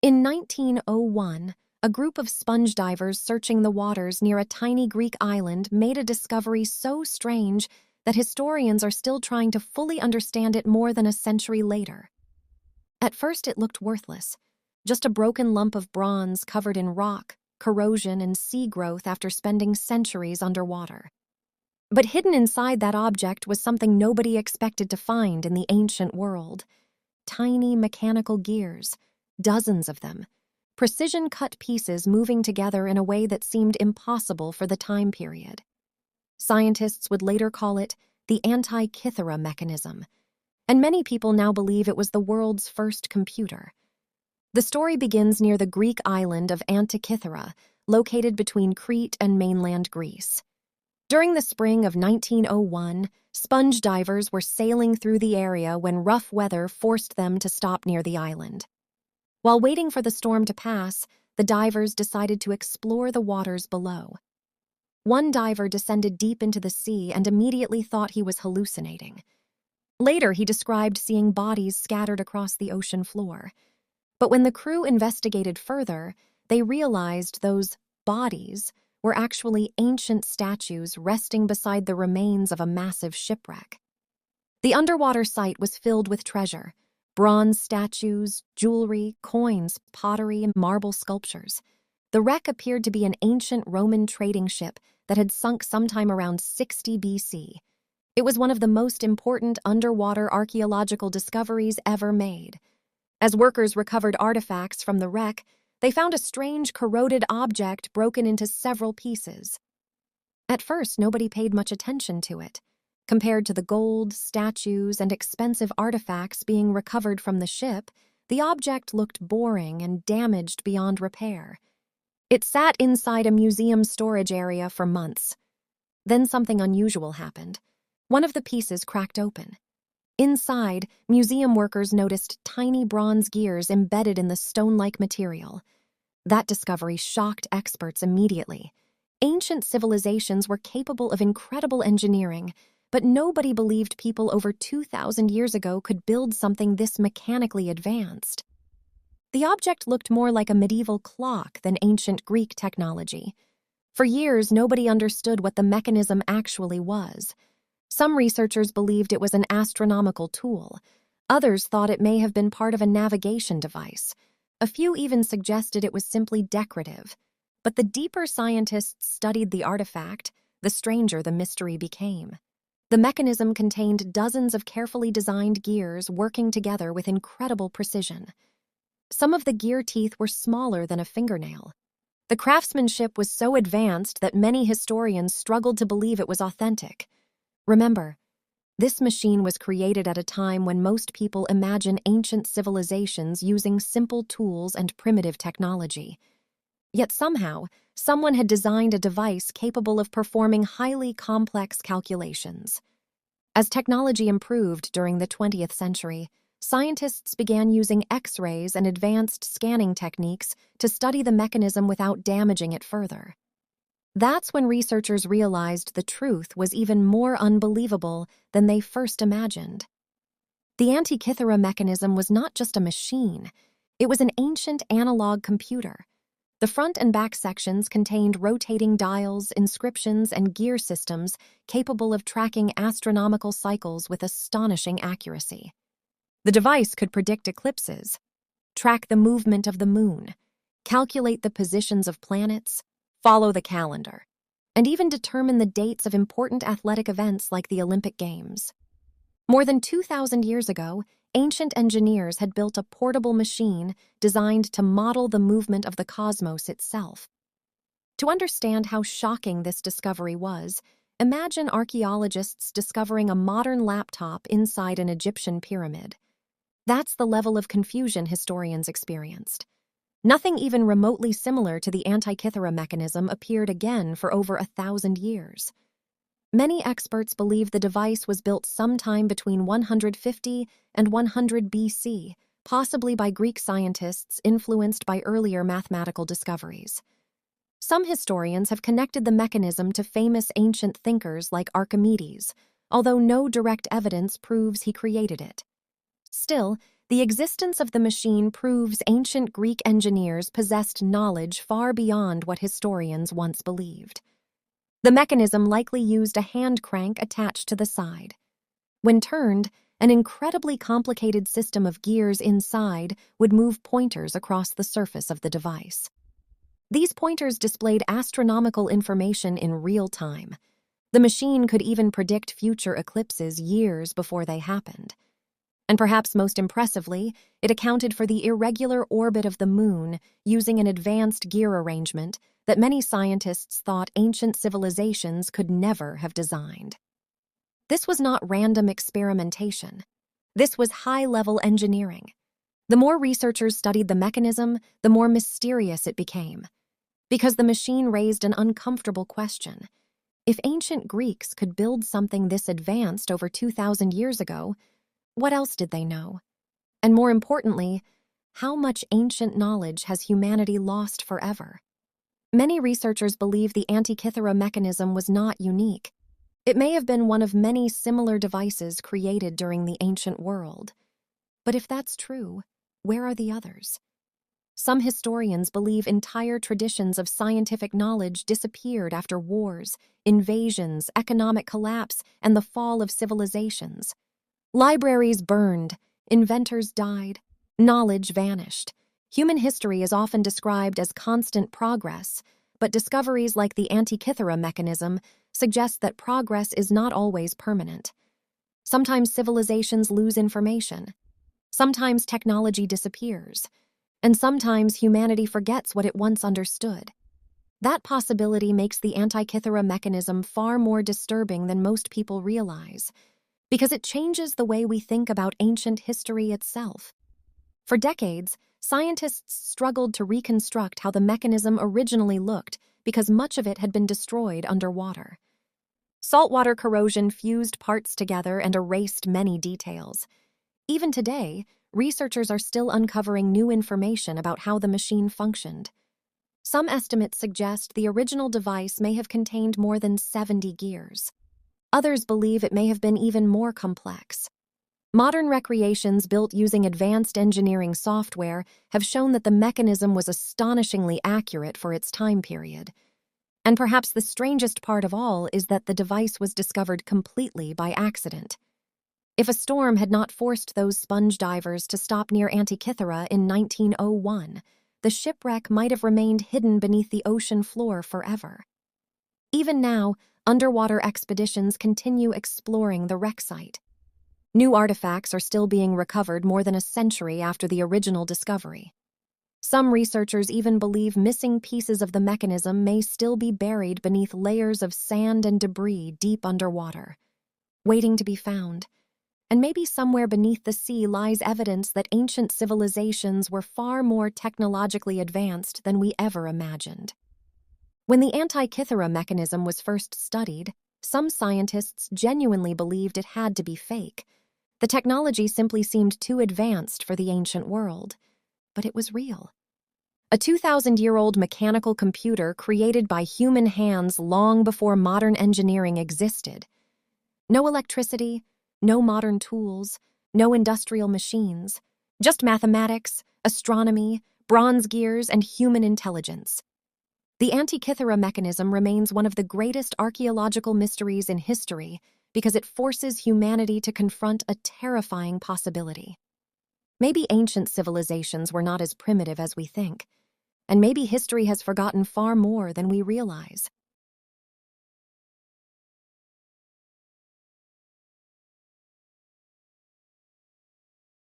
In 1901, a group of sponge divers searching the waters near a tiny Greek island made a discovery so strange that historians are still trying to fully understand it more than a century later. At first, it looked worthless, just a broken lump of bronze covered in rock, corrosion, and sea growth after spending centuries underwater. But hidden inside that object was something nobody expected to find in the ancient world: tiny mechanical gears, dozens of them, precision-cut pieces moving together in a way that seemed impossible for the time period. Scientists would later call it the Antikythera Mechanism, and many people now believe it was the world's first computer. The story begins near the Greek island of Antikythera, located between Crete and mainland Greece. During the spring of 1901, sponge divers were sailing through the area when rough weather forced them to stop near the island. While waiting for the storm to pass, the divers decided to explore the waters below. One diver descended deep into the sea and immediately thought he was hallucinating. Later, he described seeing bodies scattered across the ocean floor. But when the crew investigated further, they realized those bodies were actually ancient statues resting beside the remains of a massive shipwreck. The underwater site was filled with treasure: bronze statues, jewelry, coins, pottery, and marble sculptures. The wreck appeared to be an ancient Roman trading ship that had sunk sometime around 60 BC. It was one of the most important underwater archaeological discoveries ever made. As workers recovered artifacts from the wreck, they found a strange corroded object broken into several pieces. At first, nobody paid much attention to it. Compared to the gold, statues, and expensive artifacts being recovered from the ship, the object looked boring and damaged beyond repair. It sat inside a museum storage area for months. Then something unusual happened. One of the pieces cracked open. Inside, museum workers noticed tiny bronze gears embedded in the stone-like material. That discovery shocked experts immediately. Ancient civilizations were capable of incredible engineering, but nobody believed people over 2,000 years ago could build something this mechanically advanced. The object looked more like a medieval clock than ancient Greek technology. For years, nobody understood what the mechanism actually was. Some researchers believed it was an astronomical tool. Others thought it may have been part of a navigation device. A few even suggested it was simply decorative. But the deeper scientists studied the artifact, the stranger the mystery became. The mechanism contained dozens of carefully designed gears working together with incredible precision. Some of the gear teeth were smaller than a fingernail. The craftsmanship was so advanced that many historians struggled to believe it was authentic. Remember, this machine was created at a time when most people imagine ancient civilizations using simple tools and primitive technology. Yet somehow, someone had designed a device capable of performing highly complex calculations. As technology improved during the 20th century, scientists began using X-rays and advanced scanning techniques to study the mechanism without damaging it further. That's when researchers realized the truth was even more unbelievable than they first imagined. The Antikythera mechanism was not just a machine, it was an ancient analog computer. The front and back sections contained rotating dials, inscriptions, and gear systems capable of tracking astronomical cycles with astonishing accuracy. The device could predict eclipses, track the movement of the moon, calculate the positions of planets, follow the calendar, and even determine the dates of important athletic events like the Olympic Games. More than 2,000 years ago, ancient engineers had built a portable machine designed to model the movement of the cosmos itself. To understand how shocking this discovery was, imagine archaeologists discovering a modern laptop inside an Egyptian pyramid. That's the level of confusion historians experienced. Nothing even remotely similar to the Antikythera mechanism appeared again for over 1,000 years. Many experts believe the device was built sometime between 150 and 100 BC, possibly by Greek scientists influenced by earlier mathematical discoveries. Some historians have connected the mechanism to famous ancient thinkers like Archimedes, although no direct evidence proves he created it. Still, The existence of the machine proves ancient Greek engineers possessed knowledge far beyond what historians once believed. The mechanism likely used a hand crank attached to the side. When turned, an incredibly complicated system of gears inside would move pointers across the surface of the device. These pointers displayed astronomical information in real time. The machine could even predict future eclipses years before they happened. And perhaps most impressively, it accounted for the irregular orbit of the moon using an advanced gear arrangement that many scientists thought ancient civilizations could never have designed. This was not random experimentation. This was high-level engineering. The more researchers studied the mechanism, the more mysterious it became. Because the machine raised an uncomfortable question. If ancient Greeks could build something this advanced over 2,000 years ago, what else did they know? And more importantly, how much ancient knowledge has humanity lost forever? Many researchers believe the Antikythera mechanism was not unique. It may have been one of many similar devices created during the ancient world. But if that's true, where are the others? Some historians believe entire traditions of scientific knowledge disappeared after wars, invasions, economic collapse, and the fall of civilizations. Libraries burned, inventors died, knowledge vanished. Human history is often described as constant progress, but discoveries like the Antikythera mechanism suggest that progress is not always permanent. Sometimes civilizations lose information. Sometimes technology disappears. And sometimes humanity forgets what it once understood. That possibility makes the Antikythera mechanism far more disturbing than most people realize, because it changes the way we think about ancient history itself. For decades, scientists struggled to reconstruct how the mechanism originally looked because much of it had been destroyed underwater. Saltwater corrosion fused parts together and erased many details. Even today, researchers are still uncovering new information about how the machine functioned. Some estimates suggest the original device may have contained more than 70 gears. Others believe it may have been even more complex. Modern recreations built using advanced engineering software have shown that the mechanism was astonishingly accurate for its time period. And perhaps the strangest part of all is that the device was discovered completely by accident. If a storm had not forced those sponge divers to stop near Antikythera in 1901, the shipwreck might have remained hidden beneath the ocean floor forever. Even now, underwater expeditions continue exploring the wreck site. New artifacts are still being recovered more than a century after the original discovery. Some researchers even believe missing pieces of the mechanism may still be buried beneath layers of sand and debris deep underwater, waiting to be found. And maybe somewhere beneath the sea lies evidence that ancient civilizations were far more technologically advanced than we ever imagined. When the Antikythera mechanism was first studied, some scientists genuinely believed it had to be fake. The technology simply seemed too advanced for the ancient world. But it was real. A 2,000-year-old mechanical computer created by human hands long before modern engineering existed. No electricity, no modern tools, no industrial machines, just mathematics, astronomy, bronze gears, and human intelligence. The Antikythera mechanism remains one of the greatest archaeological mysteries in history because it forces humanity to confront a terrifying possibility. Maybe ancient civilizations were not as primitive as we think, and maybe history has forgotten far more than we realize.